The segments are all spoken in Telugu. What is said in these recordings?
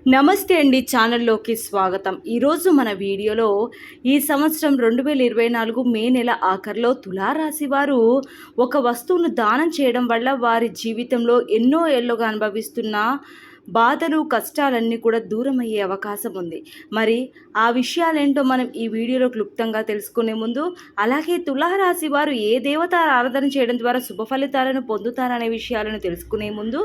నమస్తే అండి, ఛానల్లోకి స్వాగతం. ఈరోజు మన వీడియోలో ఈ సంవత్సరం 2024 మే నెల ఆఖరిలో తులారాశి వారు ఒక వస్తువును దానం చేయడం వల్ల వారి జీవితంలో ఎన్నో ఏళ్ళుగా అనుభవిస్తున్న బాధలు కష్టాలన్నీ కూడా దూరం అయ్యే అవకాశం ఉంది. మరి ఆ విషయాలేంటో మనం ఈ వీడియోలో క్లుప్తంగా తెలుసుకునే ముందు, అలాగే తులారాశి వారు ఏ దేవత ఆరాధన చేయడం ద్వారా శుభ ఫలితాలను పొందుతారనే విషయాలను తెలుసుకునే ముందు,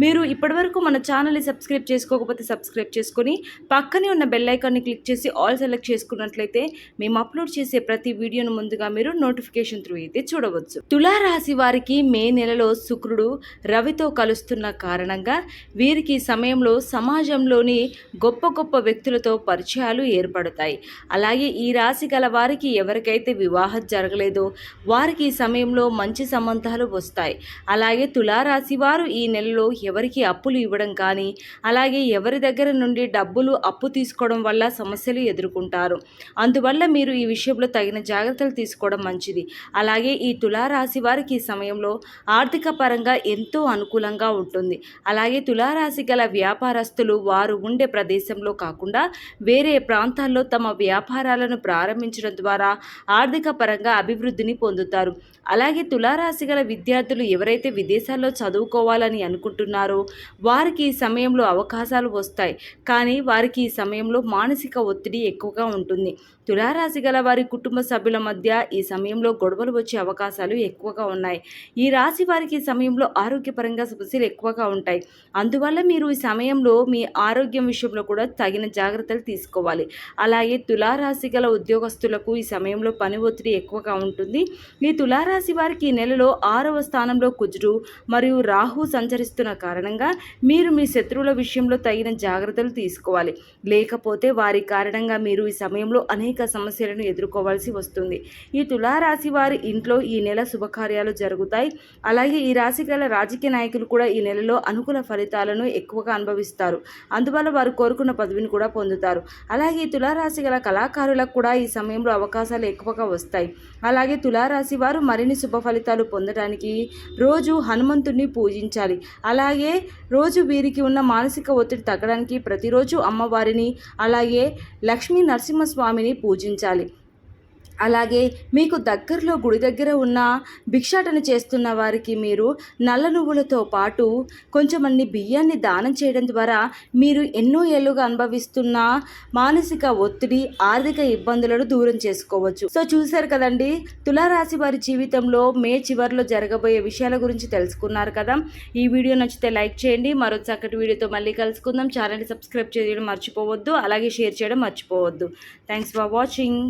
మీరు ఇప్పటివరకు మన ఛానల్ని సబ్స్క్రైబ్ చేసుకోకపోతే సబ్స్క్రైబ్ చేసుకొని పక్కనే ఉన్న బెల్ ఐకాన్ని క్లిక్ చేసి ఆల్ సెలెక్ట్ చేసుకున్నట్లయితే మేము అప్లోడ్ చేసే ప్రతి వీడియోను ముందుగా మీరు నోటిఫికేషన్ త్రూ అయితే చూడవచ్చు. తులారాశి వారికి మే నెలలో శుక్రుడు రవితో కలుస్తున్న కారణంగా వీరికి సమయంలో సమాజంలోని గొప్ప గొప్ప వ్యక్తులతో పరిచయాలు ఏర్పడతాయి. అలాగే ఈ రాశి గల వారికి ఎవరికైతే వివాహం జరగలేదో వారికి ఈ సమయంలో మంచి సంబంధాలు వస్తాయి. అలాగే తులారాశి వారు ఈ నెలలో ఎవరికి అప్పులు ఇవ్వడం కానీ, అలాగే ఎవరి దగ్గర నుండి డబ్బులు అప్పు తీసుకోవడం వల్ల సమస్యలు ఎదుర్కొంటారు. అందువల్ల మీరు ఈ విషయంలో తగిన జాగ్రత్తలు తీసుకోవడం మంచిది. అలాగే ఈ తులారాశి వారికి ఈ సమయంలో ఆర్థిక పరంగా ఎంతో అనుకూలంగా ఉంటుంది. అలాగే తులారాశి గల వ్యాపారస్తులు వారు ఉండే ప్రదేశంలో కాకుండా వేరే ప్రాంతాల్లో తమ వ్యాపారాలను ప్రారంభించడం ద్వారా ఆర్థిక పరంగా అభివృద్ధిని పొందుతారు. అలాగే తులారాశి గల విద్యార్థులు ఎవరైతే విదేశాల్లో చదువుకోవాలని అనుకుంటున్నారో వారికి ఈ సమయంలో అవకాశాలు వస్తాయి. కానీ వారికి ఈ సమయంలో మానసిక ఒత్తిడి ఎక్కువగా ఉంటుంది. తులారాశి గల వారి కుటుంబ సభ్యుల మధ్య ఈ సమయంలో గొడవలు వచ్చే అవకాశాలు ఎక్కువగా ఉన్నాయి. ఈ రాశి వారికి ఈ సమయంలో ఆరోగ్యపరంగా సమస్యలు ఎక్కువగా ఉంటాయి. అందువల్ల మీరు ఈ సమయంలో మీ ఆరోగ్యం విషయంలో కూడా తగిన జాగ్రత్తలు తీసుకోవాలి. అలాగే తులారాశి గల ఉద్యోగస్తులకు ఈ సమయంలో పని ఒత్తిడి ఎక్కువగా ఉంటుంది. ఈ తులారాశి వారికి ఈ నెలలో 6వ స్థానంలో కుజుడు మరియు రాహు సంచరిస్తున్న కారణంగా మీరు మీ శత్రువుల విషయంలో తగిన జాగ్రత్తలు తీసుకోవాలి. లేకపోతే వారి కారణంగా మీరు ఈ సమయంలో అనేక సమస్యలను ఎదుర్కోవాల్సి వస్తుంది. ఈ తులారాశి వారి ఇంట్లో ఈ నెల శుభకార్యాలు జరుగుతాయి. అలాగే ఈ రాశి గల రాజకీయ నాయకులు కూడా ఈ నెలలో అనుకూల ఫలితాలను ఎక్కువగా అనుభవిస్తారు. అందువల్ల వారు కోరుకున్న పదవిని కూడా పొందుతారు. అలాగే ఈ తులారాశి గల కళాకారులకు కూడా ఈ సమయంలో అవకాశాలు ఎక్కువగా వస్తాయి. అలాగే తులారాశి వారు మరిన్ని శుభ ఫలితాలు పొందడానికి రోజు హనుమంతుడిని పూజించాలి. అలాగే రోజు వీరికి ఉన్న మానసిక ఒత్తిడి తగ్గడానికి ప్రతిరోజు అమ్మవారిని, అలాగే లక్ష్మీ నరసింహస్వామిని పూజించాలి. అలాగే మీకు దగ్గరలో గుడి దగ్గర ఉన్న భిక్షాటన చేస్తున్న వారికి మీరు నల్ల నువ్వులతో పాటు కొంచెం అన్ని బియ్యాన్ని దానం చేయడం ద్వారా మీరు ఎన్నో ఏళ్ళుగా అనుభవిస్తున్న మానసిక ఒత్తిడి, ఆర్థిక ఇబ్బందులను దూరం చేసుకోవచ్చు. సో చూశారు కదండి, తులారాశి వారి జీవితంలో మే చివరిలో జరగబోయే విషయాల గురించి తెలుసుకున్నారు కదా. ఈ వీడియో నచ్చితే లైక్ చేయండి. మరో చక్కటి వీడియోతో మళ్ళీ కలుసుకుందాం. ఛానల్ని సబ్స్క్రైబ్ చేయడం మర్చిపోవద్దు. అలాగే షేర్ చేయడం మర్చిపోవద్దు. Thanks for watching.